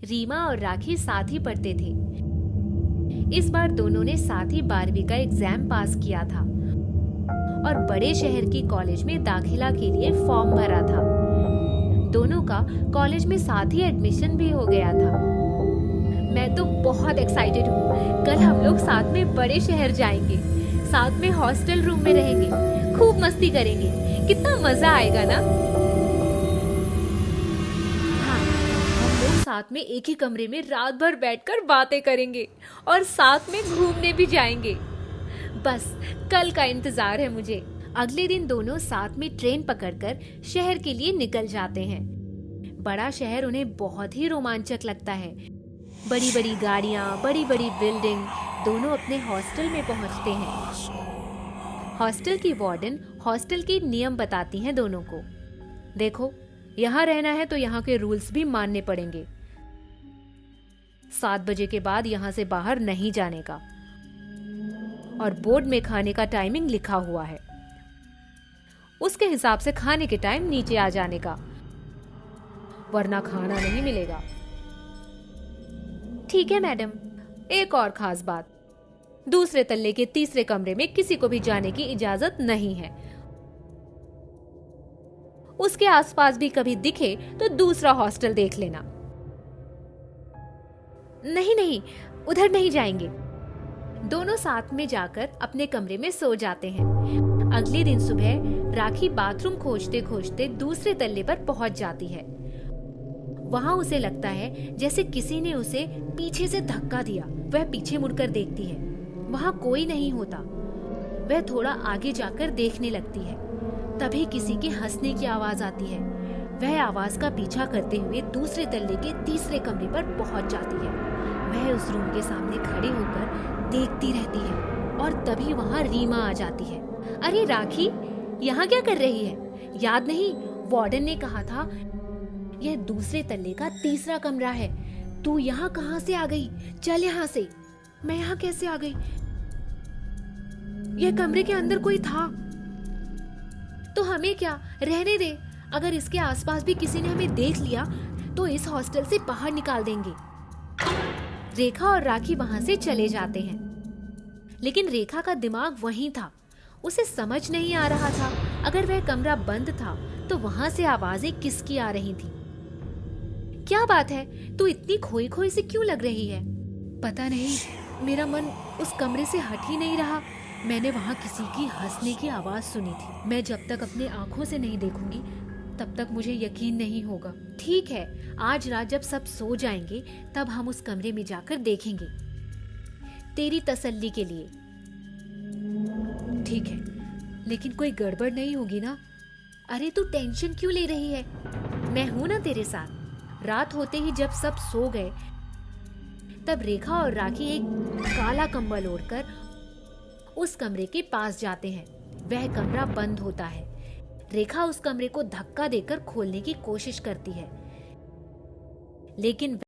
रीमा और राखी साथ ही पढ़ते थे। इस बार दोनों ने साथ ही 12वीं का एग्जाम पास किया था और बड़े शहर की कॉलेज में दाखिला के लिए फॉर्म भरा था। दोनों का कॉलेज में साथ ही एडमिशन भी हो गया था। मैं तो बहुत एक्साइटेड हूँ। कल हम लोग साथ में बड़े शहर जाएंगे, साथ में हॉस्टल रूम में रहेंगे, खूब मस्ती करेंगे। कितना मजा आएगा ना। हाँ, हम लोग साथ में एक ही कमरे में रात भर बैठकर बातें करेंगे और साथ में घूमने भी जाएंगे। बस कल का इंतजार है मुझे। अगले दिन दोनों साथ में ट्रेन पकड़कर शहर के लिए निकल जाते हैं। बड़ा शहर उन्हें बहुत ही रोमांचक लगता है। बड़ी बड़ी गाड़ियां, बड़ी बड़ी बिल्डिंग। दोनों अपने हॉस्टल में पहुंचते हैं। हॉस्टल की वार्डन हॉस्टल के नियम बताती हैं दोनों को। देखो, यहाँ रहना है तो यहाँ के रूल्स भी मानने पड़ेंगे। 7 बजे के बाद यहाँ से बाहर नहीं जाने का और बोर्ड में खाने का टाइमिंग लिखा हुआ है। उसके हिसाब से खाने के टाइम नीचे आ जाने का, वरना खाना नहीं मिलेगा। ठीक है मैडम। एक और खास बात, दूसरे तल्ले के तीसरे कमरे में किसी को भी जाने की इजाजत नहीं है। उसके आसपास भी कभी दिखे तो दूसरा हॉस्टल देख लेना। नहीं नहीं, उधर नहीं जाएंगे। दोनों साथ में जाकर अपने कमरे में सो जाते हैं। अगले दिन सुबह राखी बाथरूम खोजते खोजते दूसरे तल्ले पर पहुंच जाती है। वहां उसे लगता है जैसे किसी ने उसे पीछे से धक्का दिया। वह पीछे मुड़कर देखती है, वहां कोई नहीं होता। वह थोड़ा आगे जाकर देखने लगती है। तभी किसी के हंसने की आवाज आती है। वह आवाज का पीछा करते हुए दूसरे तल्ले के तीसरे कमरे पर पहुंच जाती है। वह उस रूम के सामने खड़े होकर देखती रहती है और तभी वहां रीमा आ जाती है। अरे राखी, यहाँ क्या कर रही है? याद नहीं, वार्डन ने कहा था यह दूसरे तल्ले का तीसरा कमरा है। तू यहाँ कहाँ से आ गई? चल यहाँ से। मैं यहाँ कैसे आ गई? यह कमरे के अंदर कोई था तो हमें क्या, रहने दे। अगर इसके आसपास भी किसी ने हमें देख लिया तो इस हॉस्टल से बाहर निकाल देंगे। रेखा और राखी वहां से चले जाते हैं, लेकिन रेखा का दिमाग वहीं था। उसे समझ नहीं आ रहा था, अगर वह कमरा बंद था तो वहां से आवाजें किसकी आ रही थी। क्या बात है, तू इतनी खोई खोई से क्यों लग रही है? पता नहीं, मेरा मन उस कमरे से हट ही नहीं रहा। मैंने वहां किसी की हंसने की आवाज सुनी थी। मैं जब तक अपने आंखों से नहीं देखूंगी तब तक मुझे यकीन नहीं होगा। ठीक है, आज रात जब सब सो जाएंगे तब हम उस कमरे में जाकर देखेंगे, तेरी तसल्ली के लिए। ठीक है, लेकिन कोई गड़बड़ नहीं होगी ना? अरे तू टेंशन क्यों ले रही है? मैं हूं ना तेरे साथ। रात होते ही जब सब सो गए तब रेखा और राखी एक काला कंबल ओढ़कर उस कमरे के पास जाते हैं। वह कमरा बंद होता है। रेखा उस कमरे को धक्का देकर खोलने की कोशिश करती है, लेकिन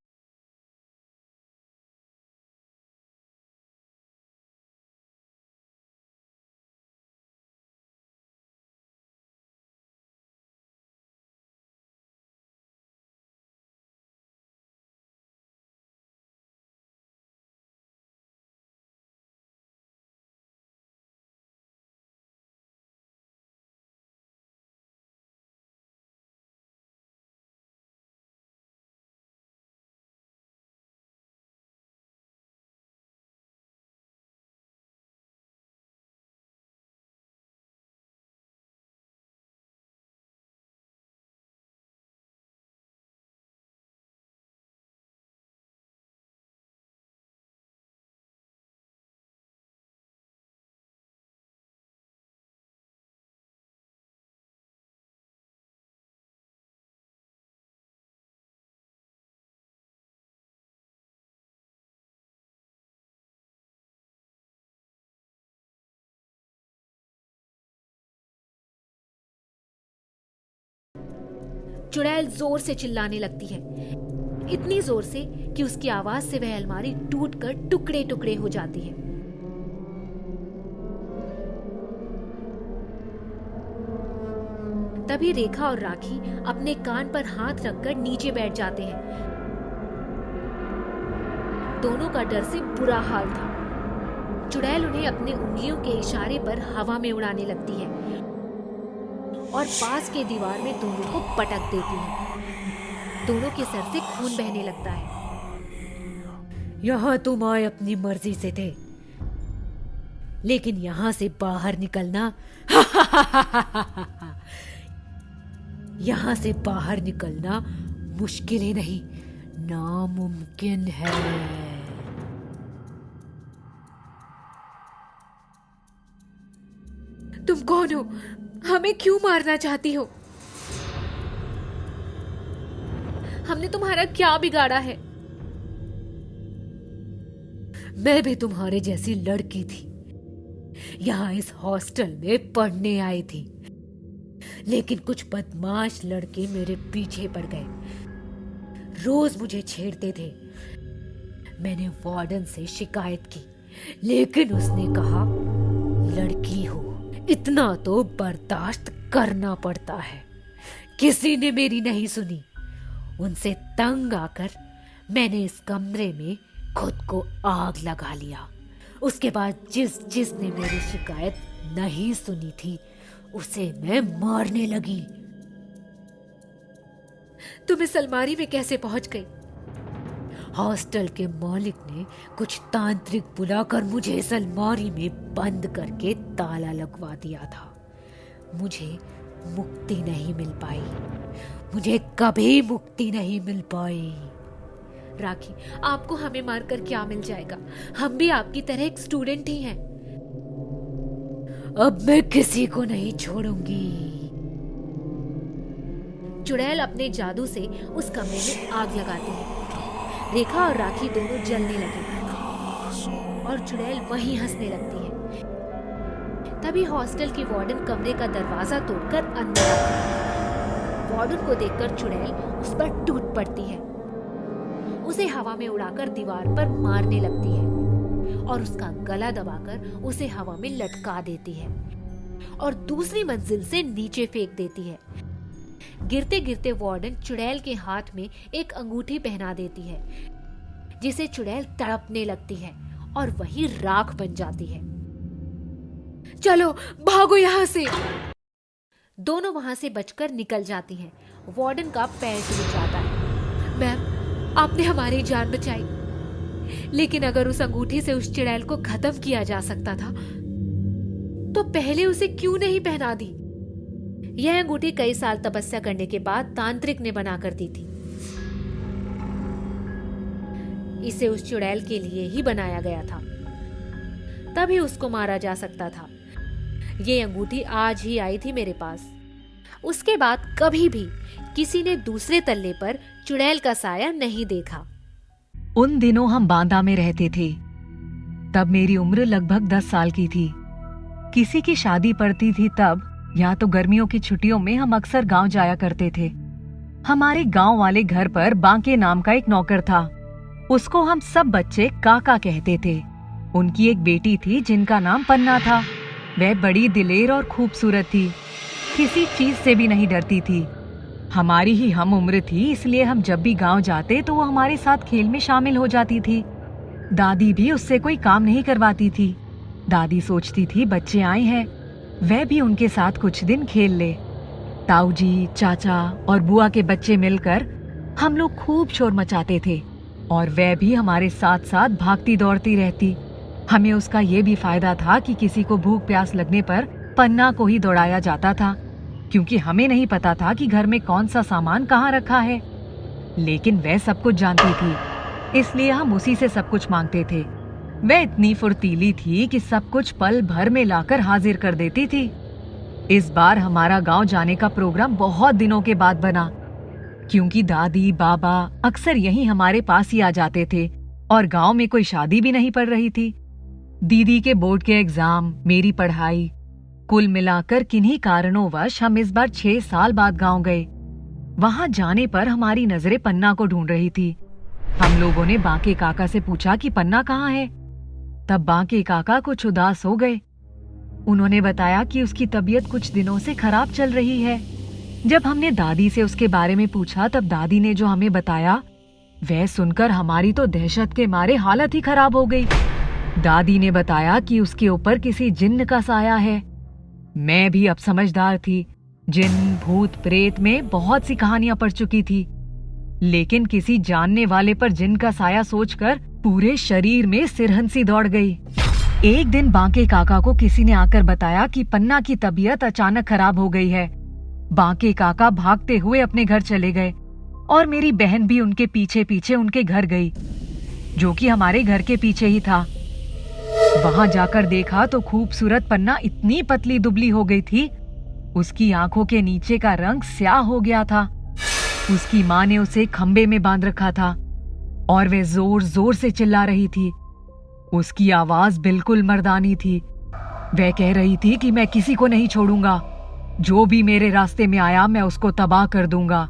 चुड़ैल जोर से चिल्लाने लगती है, इतनी जोर से कि उसकी आवाज से वह अलमारी टूटकर टुकड़े टुकड़े हो जाती है। तभी रेखा और राखी अपने कान पर हाथ रखकर नीचे बैठ जाते हैं। दोनों का डर से बुरा हाल था। चुड़ैल उन्हें अपने उंगलियों के इशारे पर हवा में उड़ाने लगती है और पास के दीवार में दोनों को पटक देती है। दोनों के सर से खून बहने लगता है। यहाँ तुम आए अपनी मर्जी से थे, लेकिन यहाँ से बाहर निकलना यहाँ से बाहर निकलना मुश्किल ही नहीं, नामुमकिन है। तुम कौन हो? हमें क्यों मारना चाहती हो? हमने तुम्हारा क्या बिगाड़ा है? मैं भी तुम्हारे जैसी लड़की थी, यहाँ इस हॉस्टल में पढ़ने आई थी, लेकिन कुछ बदमाश लड़के मेरे पीछे पड़ गए। रोज मुझे छेड़ते थे। मैंने वार्डन से शिकायत की, लेकिन उसने कहा लड़की हो, इतना तो बर्दाश्त करना पड़ता है। किसी ने मेरी नहीं सुनी। उनसे तंग आकर मैंने इस कमरे में खुद को आग लगा लिया। उसके बाद जिसने मेरी शिकायत नहीं सुनी थी, उसे मैं मारने लगी। तुम इस अलमारी में कैसे पहुंच गई? हॉस्टल के मालिक ने कुछ तांत्रिक बुलाकर मुझे इस अलमारी में बंद करके ताला लगवा दिया था। मुझे मुक्ति नहीं मिल पाई, मुझे कभी मुक्ति नहीं मिल पाई। राखी, आपको हमें मारकर क्या मिल जाएगा? हम भी आपकी तरह एक स्टूडेंट ही हैं। अब मैं किसी को नहीं छोड़ूंगी। चुड़ैल अपने जादू से उस कमरे में आग लगाती है। रेखा और राखी दोनों जलने लगे और चुड़ैल वहीं हंसने लगती है। तभी हॉस्टल की वार्डन कमरे का दरवाजा तोड़कर अंदर आती है। वार्डन को देखकर चुड़ैल उस पर टूट पड़ती है, उसे हवा में उड़ाकर दीवार पर मारने लगती है और उसका गला दबाकर उसे हवा में लटका देती है और दूसरी मंजिल से नीचे फेंक देती है। गिरते गिरते वार्डन चुड़ैल के हाथ में एक अंगूठी पहना देती है, जिसे चुड़ैल तड़पने लगती है और वही राख बन जाती है। चलो भागो यहाँ से। दोनों वहां से बचकर निकल जाती हैं। वार्डन का पैर टूट जाता है। मैम, आपने हमारी जान बचाई, लेकिन अगर उस अंगूठी से उस चुड़ैल को खत्म किया जा सकता था तो पहले उसे क्यों नहीं पहना दी? यह अंगूठी कई साल तपस्या करने के बाद तांत्रिक ने बनाकर दी थी। इसे उस चुड़ैल के लिए ही बनाया गया था, तभी उसको मारा जा सकता था। ये अंगूठी आज ही आई थी मेरे पास। उसके बाद कभी भी किसी ने दूसरे तल्ले पर चुड़ैल का साया नहीं देखा। उन दिनों हम बांदा में रहते थे। तब मेरी उम्र लगभग 10 साल की थी। किसी की शादी पड़ती थी तब, या तो गर्मियों की छुट्टियों में हम अक्सर गांव जाया करते थे। हमारे गांव वाले घर पर बांके नाम का एक नौकर था। उसको हम सब बच्चे काका कहते थे। उनकी एक बेटी थी जिनका नाम पन्ना था। वह बड़ी दिलेर और खूबसूरत थी, किसी चीज से भी नहीं डरती थी। हमारी ही हम उम्र थी, इसलिए हम जब भी गांव जाते तो वो हमारे साथ खेल में शामिल हो जाती थी। दादी भी उससे कोई काम नहीं करवाती थी। दादी सोचती थी बच्चे आए हैं, वह भी उनके साथ कुछ दिन खेल ले। ताऊ जी, चाचा और बुआ के बच्चे मिलकर हम लोग खूब शोर मचाते थे और वह भी हमारे साथ साथ भागती दौड़ती रहती। हमें उसका ये भी फायदा था कि किसी को भूख प्यास लगने पर पन्ना को ही दौड़ाया जाता था, क्योंकि हमें नहीं पता था कि घर में कौन सा सामान कहाँ रखा है। लेकिन वह सब कुछ जानती थी, इसलिए हम उसी से सब कुछ मांगते थे। वह इतनी फुर्तीली थी कि सब कुछ पल भर में लाकर हाजिर कर देती थी। इस बार हमारा गांव जाने का प्रोग्राम बहुत दिनों के बाद बना, क्योंकि दादी बाबा अक्सर यहीं हमारे पास ही आ जाते थे और गांव में कोई शादी भी नहीं पड़ रही थी। दीदी के बोर्ड के एग्जाम, मेरी पढ़ाई, कुल मिलाकर किन्हीं कारणोंवश हम इस बार 6 साल बाद गांव गए। वहां जाने पर हमारी नजरें पन्ना को ढूंढ रही थी। हम लोगों ने बांके काका से पूछा कि पन्ना कहाँ है। तब बांके काका कुछ उदास हो गए। उन्होंने बताया कि उसकी तबीयत कुछ दिनों से खराब चल रही है। जब हमने दादी से उसके बारे में पूछा, तब दादी ने जो हमें बताया वह सुनकर हमारी तो दहशत के मारे हालत ही खराब हो गई। दादी ने बताया कि उसके ऊपर किसी जिन्न का साया है। मैं भी अब समझदार थी। जिन्न, भूत, प्रेत में बहुत सी कहानियां पढ़ चुकी थी, लेकिन किसी जानने वाले पर जिन्न का साया सोचकर पूरे शरीर में सिरहंसी दौड़ गई। एक दिन बांके काका को किसी ने आकर बताया कि पन्ना की तबीयत अचानक खराब हो गई है। बांके काका भागते हुए अपने घर चले गए और मेरी बहन भी उनके पीछे पीछे उनके घर गई, जो कि हमारे घर के पीछे ही था। वहां जाकर देखा तो खूबसूरत पन्ना इतनी पतली दुबली हो गई थी, उसकी आंखों के नीचे का रंग स्याह हो गया था। उसकी माँ ने उसे खंबे में बांध रखा था और वह जोर जोर से चिल्ला रही थी। उसकी आवाज बिल्कुल मर्दानी थी। वह कह रही थी कि मैं किसी को नहीं छोड़ूंगा, जो भी मेरे रास्ते में आया मैं उसको तबाह कर दूंगा।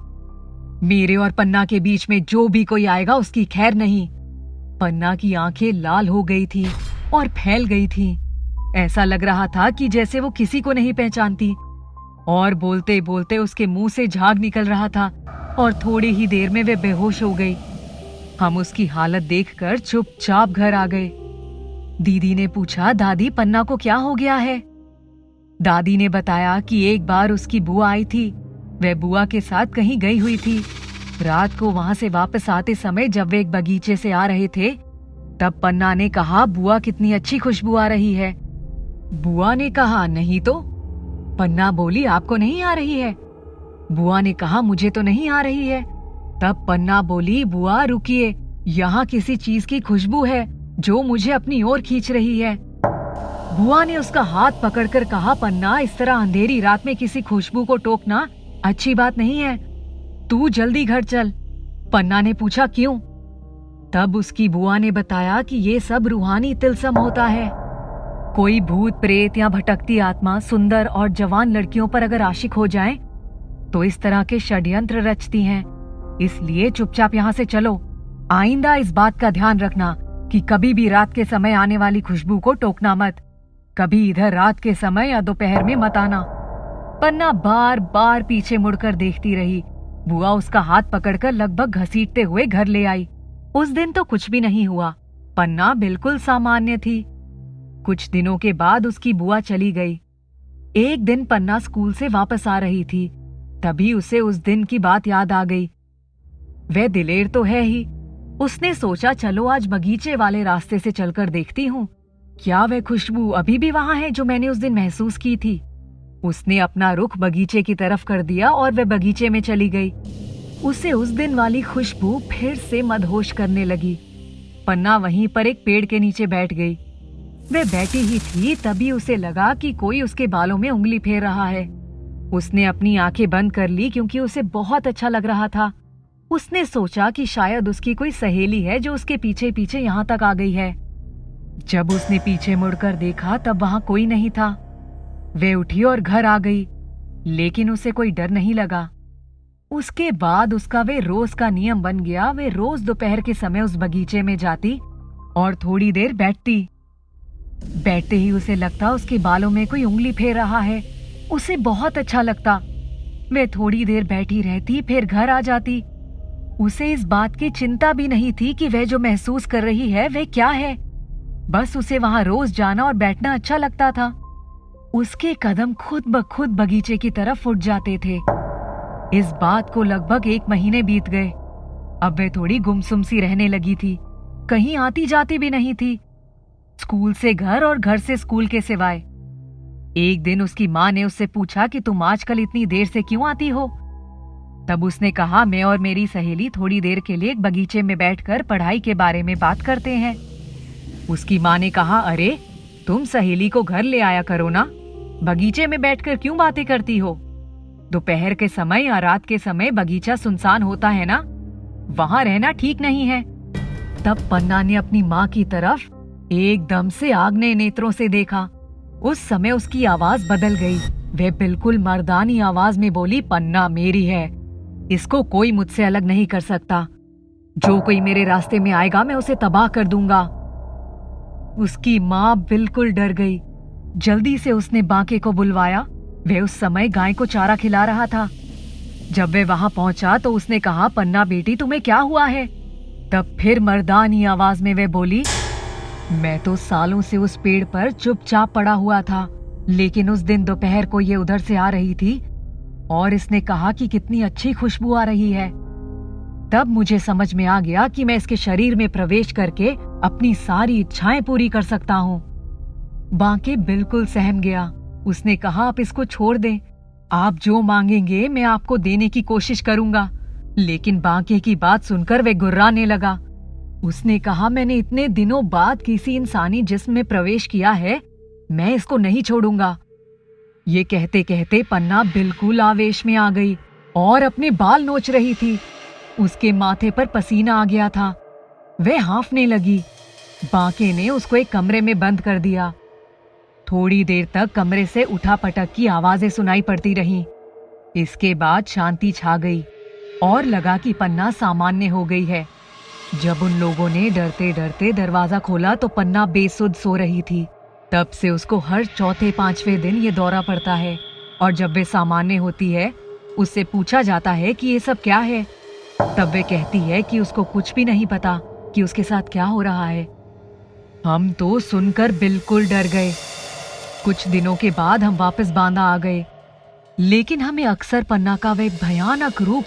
मेरे और पन्ना के बीच में जो भी कोई आएगा उसकी खैर नहीं। पन्ना की आंखें लाल हो गई थी और फैल गई थी। ऐसा लग रहा था कि जैसे वो किसी को नहीं पहचानती, और बोलते बोलते उसके मुंह से झाग निकल रहा था और थोड़ी ही देर में वे बेहोश हो गई। हम उसकी हालत देखकर चुपचाप घर आ गए। दीदी ने पूछा, दादी पन्ना को क्या हो गया है? दादी ने बताया कि एक बार उसकी बुआ आई थी। वह बुआ के साथ कहीं गई हुई थी। रात को वहां से वापस आते समय जब वे एक बगीचे से आ रहे थे, तब पन्ना ने कहा, बुआ कितनी अच्छी खुशबू आ रही है। बुआ ने कहा, नहीं तो। पन्ना बोली, आपको नहीं आ रही है? बुआ ने कहा, मुझे तो नहीं आ रही है। तब पन्ना बोली, बुआ रुकिए, यहाँ किसी चीज की खुशबू है जो मुझे अपनी ओर खींच रही है। बुआ ने उसका हाथ पकड़कर कहा, पन्ना इस तरह अंधेरी रात में किसी खुशबू को टोकना अच्छी बात नहीं है, तू जल्दी घर चल। पन्ना ने पूछा, क्यों? तब उसकी बुआ ने बताया कि ये सब रूहानी तिलस्म होता है। कोई भूत प्रेत या भटकती आत्मा सुंदर और जवान लड़कियों पर अगर आशिक हो जाए तो इस तरह के षड्यंत्र रचती हैं। इसलिए चुपचाप यहाँ से चलो। आइंदा इस बात का ध्यान रखना कि कभी भी रात के समय आने वाली खुशबू को टोकना मत। कभी इधर रात के समय या दोपहर में मत आना। पन्ना बार बार पीछे मुड़कर देखती रही। बुआ उसका हाथ पकड़कर लगभग घसीटते हुए घर ले आई। उस दिन तो कुछ भी नहीं हुआ। पन्ना बिल्कुल सामान्य थी। कुछ दिनों के बाद उसकी बुआ चली गई। एक दिन पन्ना स्कूल से वापस आ रही थी, तभी उसे उस दिन की बात याद आ गई। वह दिलेर तो है ही। उसने सोचा, चलो आज बगीचे वाले रास्ते से चलकर देखती हूँ, क्या वह खुशबू अभी भी वहां है जो मैंने उस दिन महसूस की थी। उसने अपना रुख बगीचे की तरफ कर दिया और वह बगीचे में चली गई। उसे उस दिन वाली खुशबू फिर से मदहोश करने लगी। पन्ना वहीं पर एक पेड़ के नीचे बैठ गई। वह बैठी ही थी, तभी उसे लगा कि कोई उसके बालों में उंगली फेर रहा है। उसने अपनी आंखें बंद कर ली क्योंकि उसे बहुत अच्छा लग रहा था। उसने सोचा कि शायद उसकी कोई सहेली है जो उसके पीछे पीछे यहाँ तक आ गई है। जब उसने पीछे मुड़कर देखा तब वहां कोई नहीं था। वह उठी और घर आ गई, लेकिन उसे कोई डर नहीं लगा। उसके बाद उसका वे रोज का नियम बन गया। वे रोज दोपहर के समय उस बगीचे में जाती और थोड़ी देर बैठती। बैठते ही उसे लगता उसके बालों में कोई उंगली फेर रहा है। उसे बहुत अच्छा लगता। वह थोड़ी देर बैठी रहती, फिर घर आ जाती। उसे इस बात की चिंता भी नहीं थी कि वह जो महसूस कर रही है वह क्या है। बस उसे वहां रोज जाना और बैठना अच्छा लगता था। उसके कदम खुद ब खुद बगीचे की तरफ उठ जाते थे। इस बात को लगभग 1 महीने बीत गए। अब वह थोड़ी गुमसुम सी रहने लगी थी, कहीं आती जाती भी नहीं थी, स्कूल से घर और घर से स्कूल के सिवाय। एक दिन उसकी माँ ने उससे पूछा कि तुम आजकल इतनी देर से क्यों आती हो? तब उसने कहा, मैं और मेरी सहेली थोड़ी देर के लिए एक बगीचे में बैठकर पढ़ाई के बारे में बात करते हैं। उसकी माँ ने कहा, अरे तुम सहेली को घर ले आया करो ना, बगीचे में बैठकर क्यों बातें करती हो? दोपहर के समय या रात के समय बगीचा सुनसान होता है ना, वहां रहना ठीक नहीं है। तब पन्ना ने अपनी माँ की तरफ एकदम से आग्नेय नेत्रों से देखा। उस समय उसकी आवाज बदल गई। वह बिल्कुल मर्दानी आवाज में बोली, पन्ना मेरी है, इसको कोई मुझसे अलग नहीं कर सकता। जो कोई मेरे रास्ते में आएगा मैं उसे तबाह कर दूंगा। उसकी माँ बिल्कुल डर गई। जल्दी से उसने बांके को बुलवाया। वह उस समय गाय को चारा खिला रहा था। जब वह वहां पहुंचा तो उसने कहा, पन्ना बेटी तुम्हें क्या हुआ है? तब फिर मर्दानी आवाज में वह बोली, मैं तो सालों से उस पेड़ पर चुपचाप पड़ा हुआ था, लेकिन उस दिन दोपहर को ये उधर से आ रही थी और इसने कहा कि कितनी अच्छी खुशबू आ रही है। तब मुझे समझ में आ गया कि मैं इसके शरीर में प्रवेश करके अपनी सारी इच्छाएं पूरी कर सकता हूँ। बांके बिल्कुल सहम गया। उसने कहा, आप इसको छोड़ दें, आप जो मांगेंगे मैं आपको देने की कोशिश करूंगा। लेकिन बांके की बात सुनकर वह गुर्राने लगा। उसने कहा, मैंने इतने दिनों बाद किसी इंसानी जिस्म में प्रवेश किया है, मैं इसको नहीं छोड़ूंगा। ये कहते कहते पन्ना बिल्कुल आवेश में आ गई और अपने बाल नोच रही थी। उसके माथे पर पसीना आ गया था। वह हांफने लगी। बांके ने उसको एक कमरे में बंद कर दिया। थोड़ी देर तक कमरे से उठापटक की आवाजें सुनाई पड़ती रहीं। इसके बाद शांति छा गई और लगा कि पन्ना सामान्य हो गई है। जब उन लोगों ने डरते डरते दरवाजा खोला तो पन्ना बेसुध सो रही थी। तब से उसको हर चौथे पांचवें दिन ये दौरा पड़ता है और जब वे सामान्य होती है, उससे पूछा जाता है कि ये सब क्या है। तब वे कहती है कि उसको कुछ भी नहीं पता कि उसके साथ क्या हो रहा है। हम तो सुनकर बिल्कुल डर गए। कुछ दिनों के बाद हम वापस बांदा आ गए, लेकिन हमें अक्सर पन्ना का वह भयानक रूप